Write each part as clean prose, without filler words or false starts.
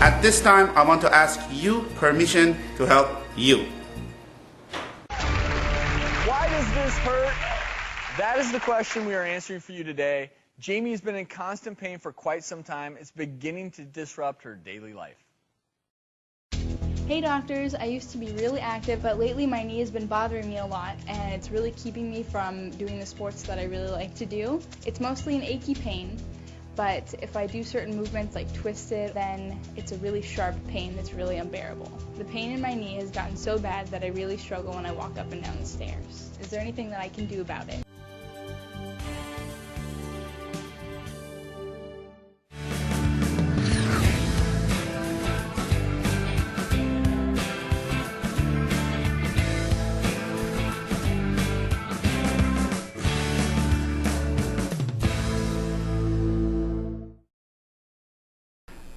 At this time, I want to ask you permission to help you. Why does this hurt? That is the question we are answering for you today. Jamie has been in constant pain for quite some time. It's beginning to disrupt her daily life. Hey doctors, I used to be really active, but lately my knee has been bothering me a lot and it's really keeping me from doing the sports that I really like to do. It's mostly an achy pain, but if I do certain movements like twist it, then it's a really sharp pain that's really unbearable. The pain in my knee has gotten so bad that I really struggle when I walk up and down the stairs. Is there anything that I can do about it?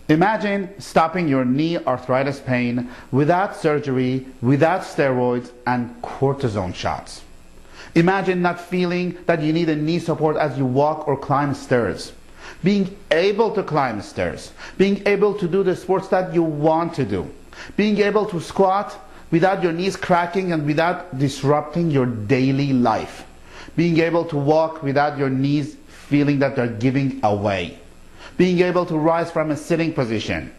Imagine stopping your knee arthritis pain without surgery, without steroids and cortisone shots. Imagine not feeling that you need a knee support as you walk or climb stairs. Being able to climb stairs. Being able to do the sports that you want to do. Being able to squat without your knees cracking and without disrupting your daily life. Being able to walk without your knees feeling that they're giving away. Being able to rise from a sitting position,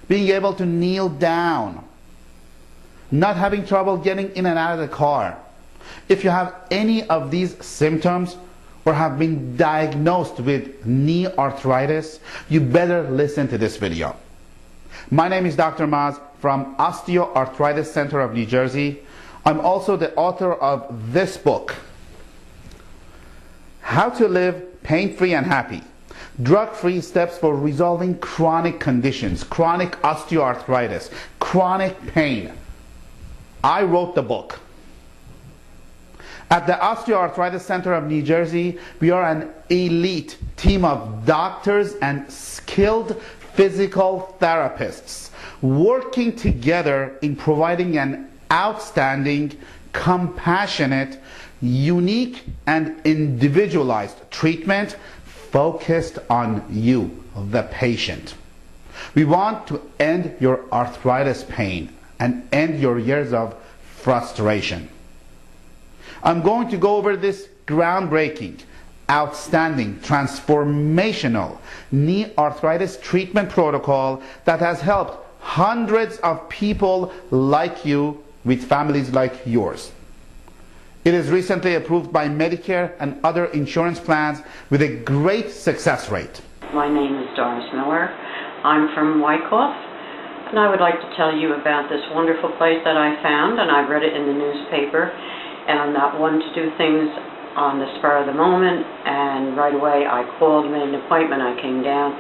being able to kneel down, not having trouble getting in and out of the car. If you have any of these symptoms or have been diagnosed with knee arthritis, you better listen to this video. My name is Dr. Mahwah from OsteoArthritis Center of New Jersey. I'm also the author of this book, How to Live Pain-Free and Happy. Drug-free steps for resolving chronic conditions, chronic osteoarthritis, chronic pain. I wrote the book. At the OsteoArthritis Center of New Jersey, we are an elite team of doctors and skilled physical therapists working together in providing an outstanding, compassionate, unique, and individualized treatment focused on you, the patient. We want to end your arthritis pain and end your years of frustration. I'm going to go over this groundbreaking, outstanding, transformational knee arthritis treatment protocol that has helped hundreds of people like you with families like yours. It is recently approved by Medicare and other insurance plans with a great success rate. My name is Doris Miller. I'm from Wyckoff, and I would like to tell you about this wonderful place that I found, and I read it in the newspaper, and I'm not one to do things on the spur of the moment, and right away I called, made an appointment, I came down.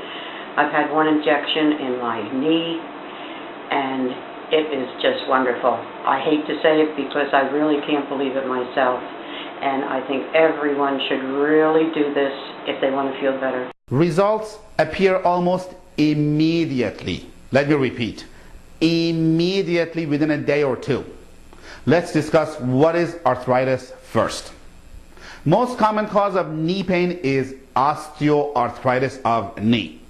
I've had one injection in my knee, and it is just wonderful. I hate to say it because I really can't believe it myself. And I think everyone should really do this if they want to feel better. Results appear almost immediately. Let me repeat. Immediately within a day or two. Let's discuss what is arthritis first. Most common cause of knee pain is osteoarthritis of knee.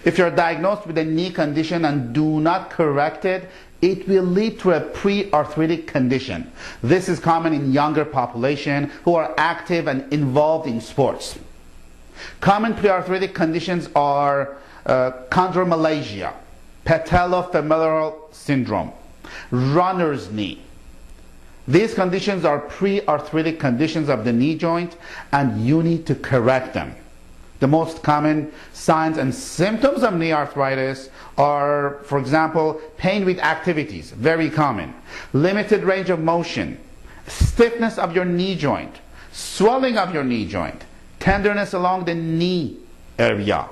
If you're diagnosed with a knee condition and do not correct it, it will lead to a pre-arthritic condition. This is common in younger population who are active and involved in sports. Common pre-arthritic conditions are chondromalacia, patellofemoral syndrome, runner's knee. These conditions are pre-arthritic conditions of the knee joint, and you need to correct them. The most common signs and symptoms of knee arthritis are, for example, pain with activities, very common, limited range of motion, stiffness of your knee joint, swelling of your knee joint, tenderness along the knee area.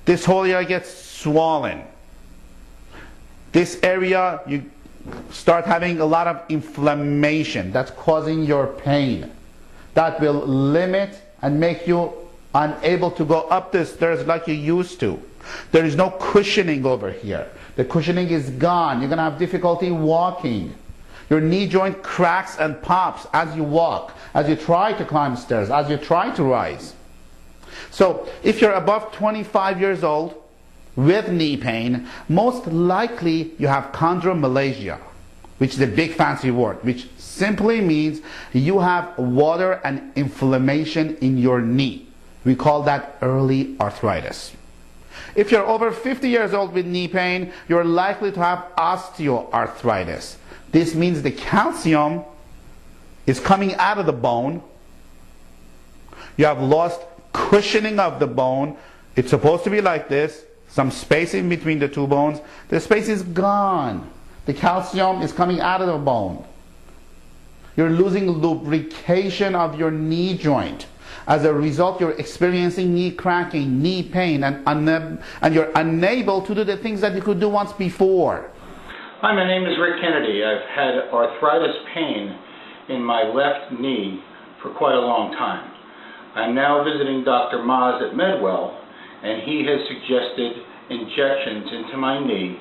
This whole area gets swollen. This area, you start having a lot of inflammation that's causing your pain. That will limit and make you unable to go up the stairs like you used to. There is no cushioning over here. The cushioning is gone. You're going to have difficulty walking. Your knee joint cracks and pops as you walk, as you try to climb stairs, as you try to rise. So if you're above 25 years old with knee pain, most likely you have chondromalacia, which is a big fancy word, which simply means you have water and inflammation in your knee. We call that early arthritis. If you're over 50 years old with knee pain, you're likely to have osteoarthritis. This means the calcium is coming out of the bone. You have lost cushioning of the bone. It's supposed to be like this, some space in between the two bones. The space is gone. The calcium is coming out of the bone. You're losing lubrication of your knee joint. As a result, you're experiencing knee cracking, knee pain, and you're unable to do the things that you could do once before. Hi, my name is Rick Kennedy. I've had arthritis pain in my left knee for quite a long time. I'm now visiting Dr. Mahwah at MedWell, and he has suggested injections into my knee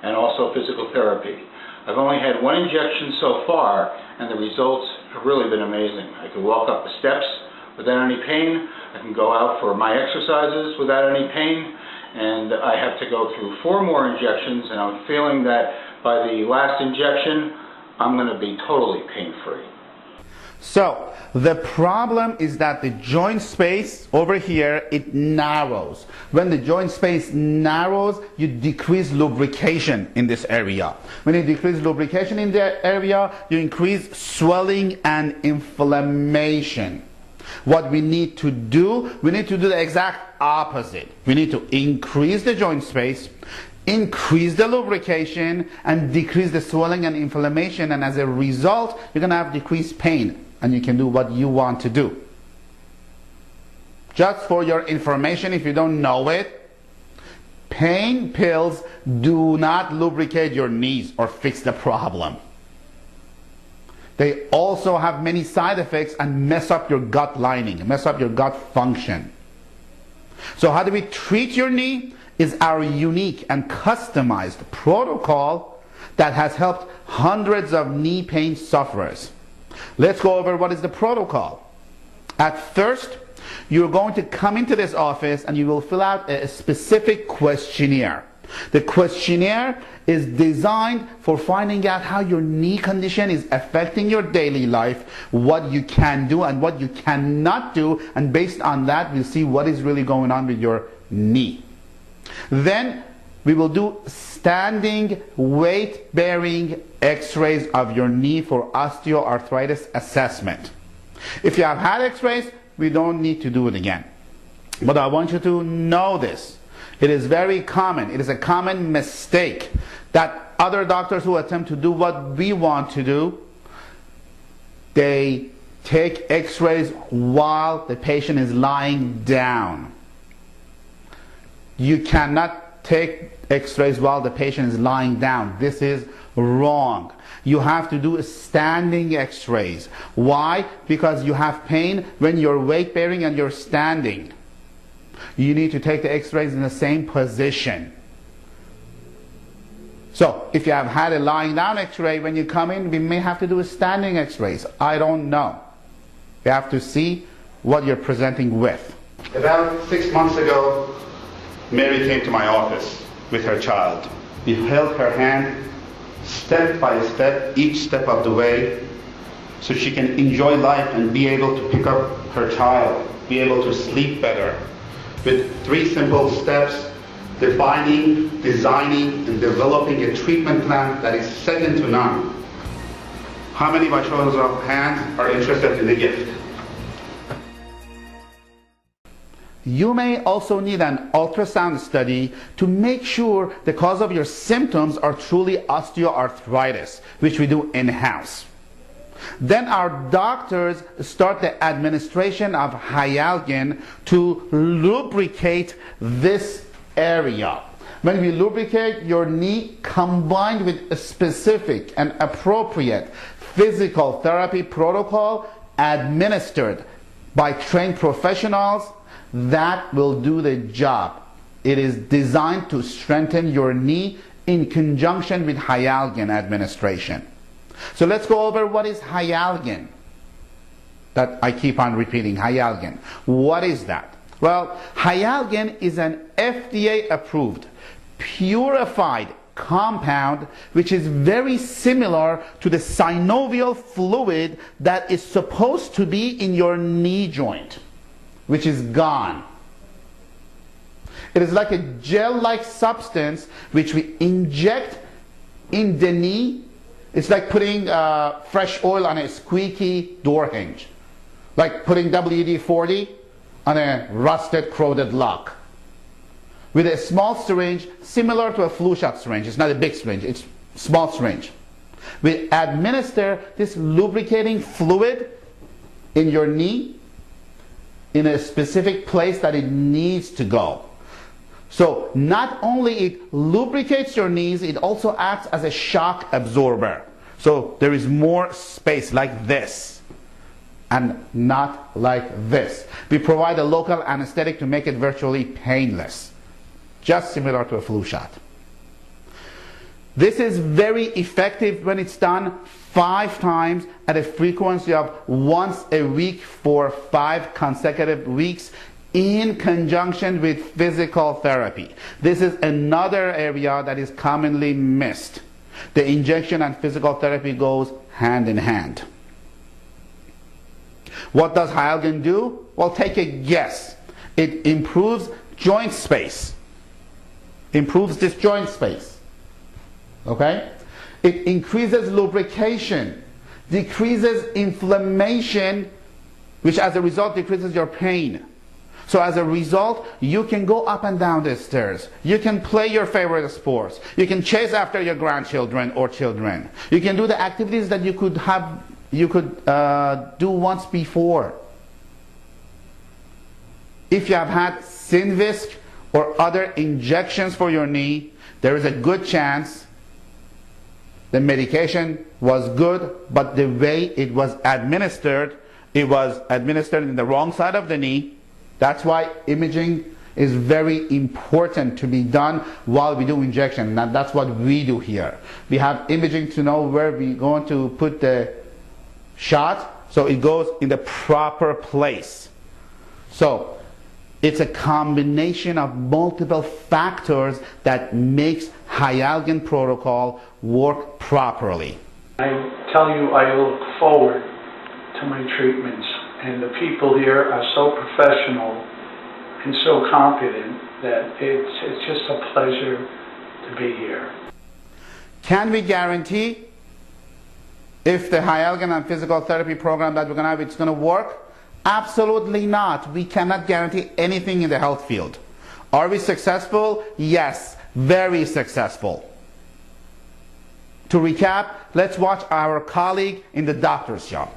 and also physical therapy. I've only had one injection so far, and the results have really been amazing. I can walk up the steps without any pain. I can go out for my exercises without any pain, and I have to go through 4 more injections, and I'm feeling that by the last injection, I'm going to be totally pain-free. So, the problem is that the joint space over here, it narrows. When the joint space narrows, you decrease lubrication in this area. When you decrease lubrication in the area, you increase swelling and inflammation. What we need to do the exact opposite. We need to increase the joint space, increase the lubrication, and decrease the swelling and inflammation, and as a result, you're going to have decreased pain, and you can do what you want to do. Just for your information, if you don't know it, pain pills do not lubricate your knees or fix the problem. They also have many side effects and mess up your gut lining, mess up your gut function. So how do we treat your knee? Is our unique and customized protocol that has helped hundreds of knee pain sufferers. Let's go over what is the protocol. At first, you're going to come into this office and you will fill out a specific questionnaire. The questionnaire is designed for finding out how your knee condition is affecting your daily life, what you can do and what you cannot do, and based on that we'll see what is really going on with your knee. Then we will do standing weight-bearing x-rays of your knee for osteoarthritis assessment. If you have had x-rays, we don't need to do it again. But I want you to know this. It is very common. It is a common mistake that other doctors who attempt to do what we want to do, they take x-rays while the patient is lying down. You cannot take x-rays while the patient is lying down. This is wrong. You have to do standing x-rays. Why? Because you have pain when you're weight bearing and you're standing. You need to take the x-rays in the same position. So if you have had a lying down x-ray, when you come in, we may have to do a standing x-rays. I don't know. You have to see what you're presenting with. About 6 months ago, Mary came to my office with her child. We held her hand step by step, each step of the way, so she can enjoy life and be able to pick up her child, be able to sleep better. With 3 simple steps: defining, designing, and developing a treatment plan that is second to none. How many by shows of hands are interested in the gift? You may also need an ultrasound study to make sure the cause of your symptoms are truly osteoarthritis, which we do in-house. Then our doctors start the administration of Hyaluronic to lubricate this area. When we lubricate your knee combined with a specific and appropriate physical therapy protocol administered by trained professionals, that will do the job. It is designed to strengthen your knee in conjunction with Hyaluronic administration. So let's go over what is Hyaluronic. That I keep on repeating, Hyaluronic. What is that? Well, Hyalgin is an FDA-approved, purified compound which is very similar to the synovial fluid that is supposed to be in your knee joint, which is gone. It is like a gel-like substance which we inject in the knee. It's like putting fresh oil on a squeaky door hinge, like putting WD-40 on a rusted, corroded lock. With a small syringe similar to a flu shot syringe. It's not a big syringe, it's a small syringe. We administer this lubricating fluid in your knee in a specific place that it needs to go. So not only it lubricates your knees, it also acts as a shock absorber. So there is more space like this and not like this. We provide a local anesthetic to make it virtually painless, just similar to a flu shot. This is very effective when it's done 5 times at a frequency of once a week for 5 consecutive weeks in conjunction with physical therapy. This is another area that is commonly missed. The injection and physical therapy goes hand in hand. What does Hyalgin do? Well, take a guess. It improves joint space. Improves this joint space. Okay? It increases lubrication, decreases inflammation, which as a result decreases your pain. So as a result, you can go up and down the stairs. You can play your favorite sports. You can chase after your grandchildren or children. You can do the activities that you could do once before. If you have had Synvisc or other injections for your knee, there is a good chance the medication was good, but the way it was administered in the wrong side of the knee. That's why imaging is very important to be done while we do injection. And that's what we do here. We have imaging to know where we're going to put the shot so it goes in the proper place. So it's a combination of multiple factors that makes Hyalgin protocol work properly. I tell you, I look forward to my treatments, and the people here are so professional and so competent that it's just a pleasure to be here. Can we guarantee if the Hyalgin and physical therapy program that we're going to have, it's going to work? Absolutely not. We cannot guarantee anything in the health field. Are we successful? Yes, very successful. To recap, let's watch our colleague in the doctor's shop.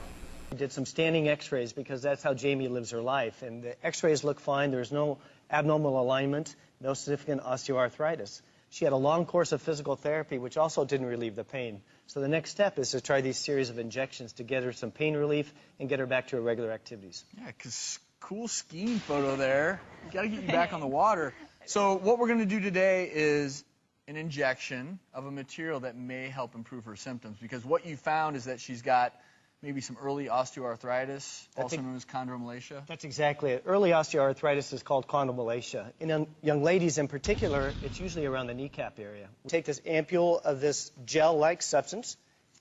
We did some standing x-rays because that's how Jamie lives her life. And the x-rays look fine. There's no abnormal alignment, no significant osteoarthritis. She had a long course of physical therapy, which also didn't relieve the pain. So the next step is to try these series of injections to get her some pain relief and get her back to her regular activities. Yeah, because cool skiing photo there. We got to get you back on the water. So what we're going to do today is an injection of a material that may help improve her symptoms, because what you found is that she's got maybe some early osteoarthritis, also known as chondromalacia. That's exactly it. Early osteoarthritis is called chondromalacia. In young ladies in particular, it's usually around the kneecap area. We take this ampule of this gel-like substance,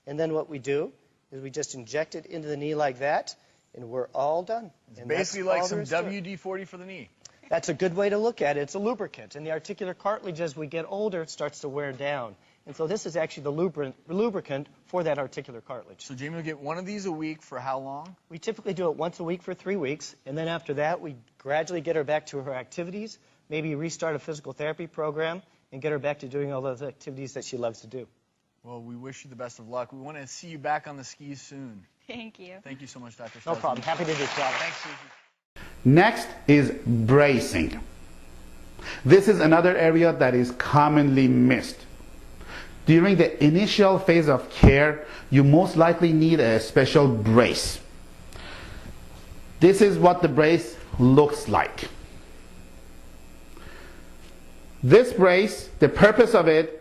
and then what we do is we just inject it into the knee like that, and we're all done. It's basically like some WD-40 for the knee. That's a good way to look at it. It's a lubricant. And the articular cartilage, as we get older, it starts to wear down. And so this is actually the lubricant for that articular cartilage. So Jamie will get one of these a week for how long? We typically do it once a week for 3 weeks. And then after that, we gradually get her back to her activities, maybe restart a physical therapy program, and get her back to doing all those activities that she loves to do. Well, we wish you the best of luck. We want to see you back on the skis soon. Thank you. Thank you so much, Dr. No problem. Happy to do so. Thanks, Susie. Next is bracing. This is another area that is commonly missed. During the initial phase of care, you most likely need a special brace. This is what the brace looks like. This brace, the purpose of it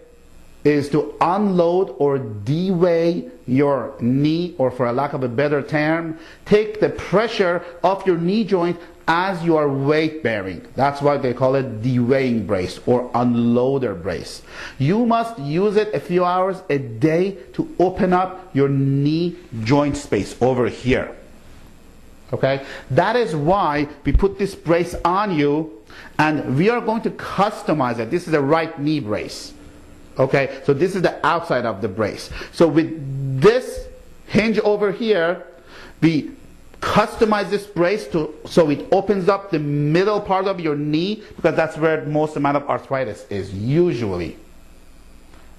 is to unload or de-weigh your knee, or for a lack of a better term, take the pressure off your knee joint as you are weight bearing, that's why they call it de-weighing brace or unloader brace. You must use it a few hours a day to open up your knee joint space over here. Okay? That is why we put this brace on you, and we are going to customize it. This is a right knee brace. Okay? So this is the outside of the brace. So with this hinge over here, we customize this brace so it opens up the middle part of your knee, because that's where most amount of arthritis is usually.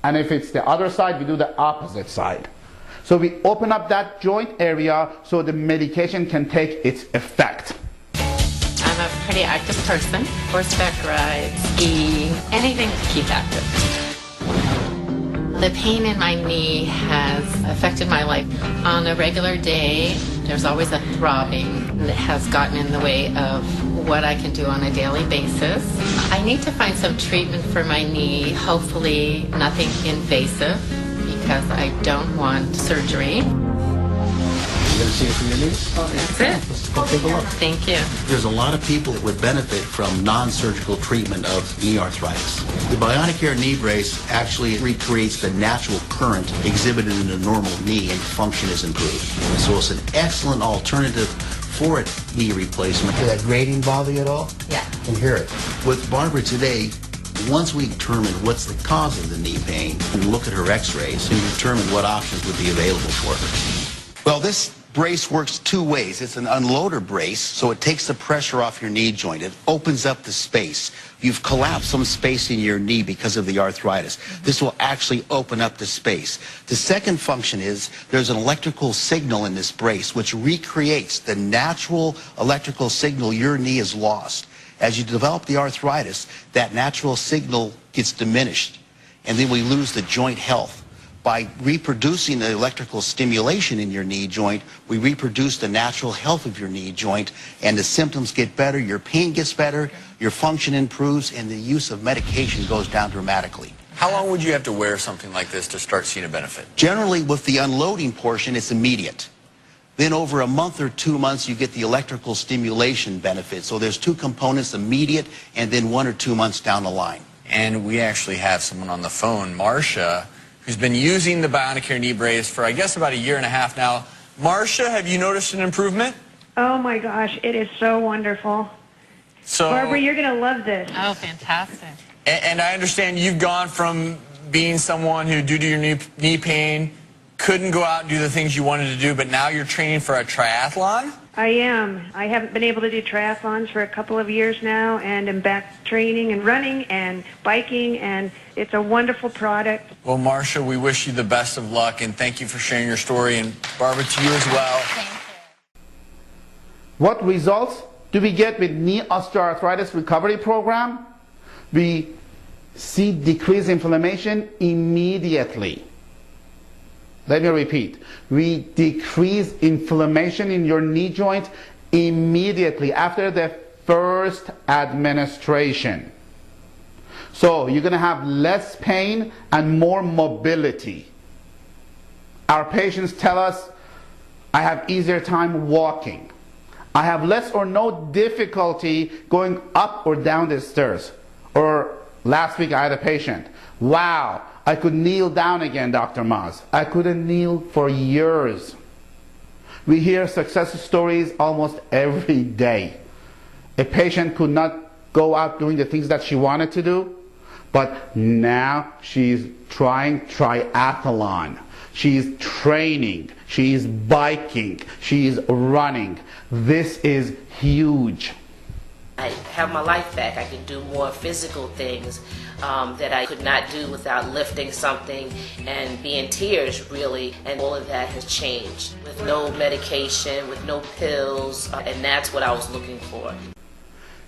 And if it's the other side, we do the opposite side. So we open up that joint area so the medication can take its effect. I'm a pretty active person. Horseback rides, skiing, anything to keep active. The pain in my knee has affected my life. On a regular day, there's always a throbbing that has gotten in the way of what I can do on a daily basis. I need to find some treatment for my knee, hopefully nothing invasive, because I don't want surgery. You gonna see it for your knee? That's it. Go take a look. Thank you. There's a lot of people that would benefit from non-surgical treatment of knee arthritis. The Bionic knee brace actually recreates the natural current exhibited in a normal knee, and function is improved. So it's an excellent alternative for a knee replacement. Did that grating bother you at all? Yeah. I can hear it. With Barbara today, once we determine what's the cause of the knee pain, and look at her x-rays and determine what options would be available for her. Well, this brace works two ways. It's an unloader brace, so it takes the pressure off your knee joint. It opens up the space. You've collapsed some space in your knee because of the arthritis. This will actually open up the space. The second function is there's an electrical signal in this brace which recreates the natural electrical signal your knee has lost. As you develop the arthritis, that natural signal gets diminished, and then we lose the joint health. By reproducing the electrical stimulation in your knee joint, we reproduce the natural health of your knee joint, and the symptoms get better, your pain gets better, your function improves, and the use of medication goes down dramatically. How long would you have to wear something like this to start seeing a benefit? Generally, with the unloading portion, it's immediate. Then over a month or 2 months, you get the electrical stimulation benefit. So there's two components, immediate and then 1 or 2 months down the line. And we actually have someone on the phone, Marcia, who's been using the Bionic knee brace for, I guess, about 1.5 years now. Marcia, have you noticed an improvement? Oh my gosh, it is so wonderful. So, Barbara, you're going to love this. Oh, fantastic. And I understand you've gone from being someone who, due to your knee pain, couldn't go out and do the things you wanted to do, but now you're training for a triathlon? I am. I haven't been able to do triathlons for a couple of years now, and I'm back training and running and biking, and it's a wonderful product. Well, Marcia, we wish you the best of luck, and thank you for sharing your story, and Barbara, to you as well. Thank you. What results do we get with knee osteoarthritis recovery program? We see decreased inflammation immediately. Let me repeat. We decrease inflammation in your knee joint immediately after the first administration. So you're going to have less pain and more mobility. Our patients tell us, I have easier time walking. I have less or no difficulty going up or down the stairs. Or last week I had a patient. Wow, I could kneel down again, Dr. Maz. I couldn't kneel for years. We hear success stories almost every day. A patient could not go out doing the things that she wanted to do, but now she's trying triathlon. She's training. She's biking. She's running. This is huge. I have my life back. I can do more physical things that I could not do without lifting something and be in tears, really. And all of that has changed with no medication, with no pills, and that's what I was looking for.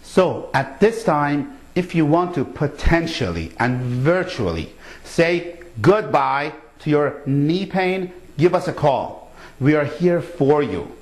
So at this time, if you want to potentially and virtually say goodbye to your knee pain, give us a call. We are here for you.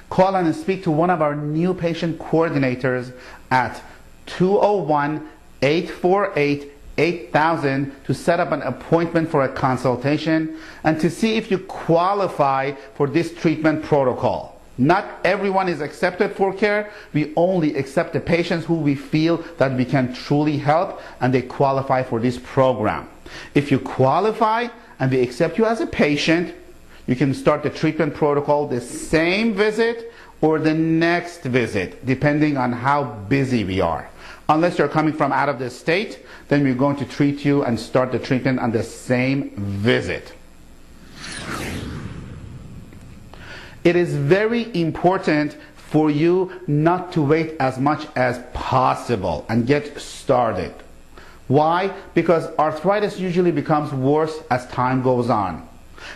Call and speak to one of our new patient coordinators at 201-848-8000 to set up an appointment for a consultation and to see if you qualify for this treatment protocol. Not everyone is accepted for care. We only accept the patients who we feel that we can truly help and they qualify for this program. If you qualify and we accept you as a patient, you can start the treatment protocol the same visit or the next visit, depending on how busy we are. Unless you're coming from out of the state, then we're going to treat you and start the treatment on the same visit. It is very important for you not to wait as much as possible and get started. Why? Because arthritis usually becomes worse as time goes on.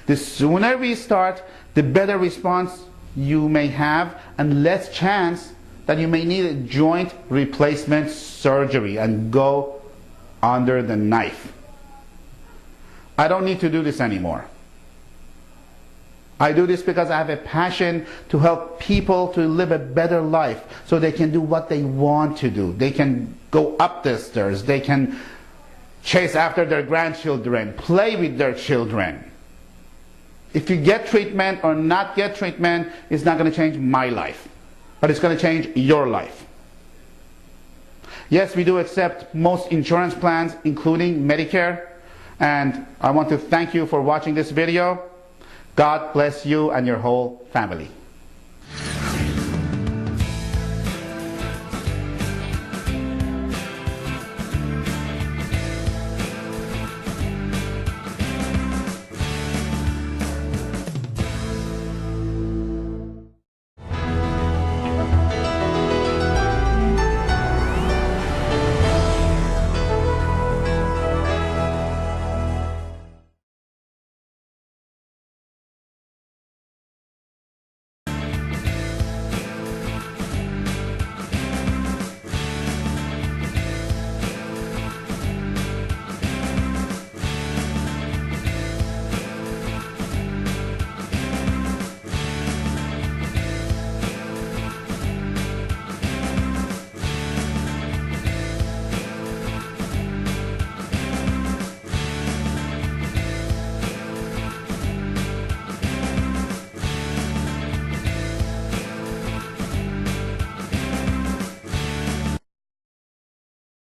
The sooner we start, the better response you may have and less chance that you may need a joint replacement surgery and go under the knife. I don't need to do this anymore. I do this because I have a passion to help people to live a better life so they can do what they want to do. They can go up the stairs, they can chase after their grandchildren, play with their children. If you get treatment or not get treatment, it's not going to change my life, but it's going to change your life. Yes, we do accept most insurance plans, including Medicare, and I want to thank you for watching this video. God bless you and your whole family.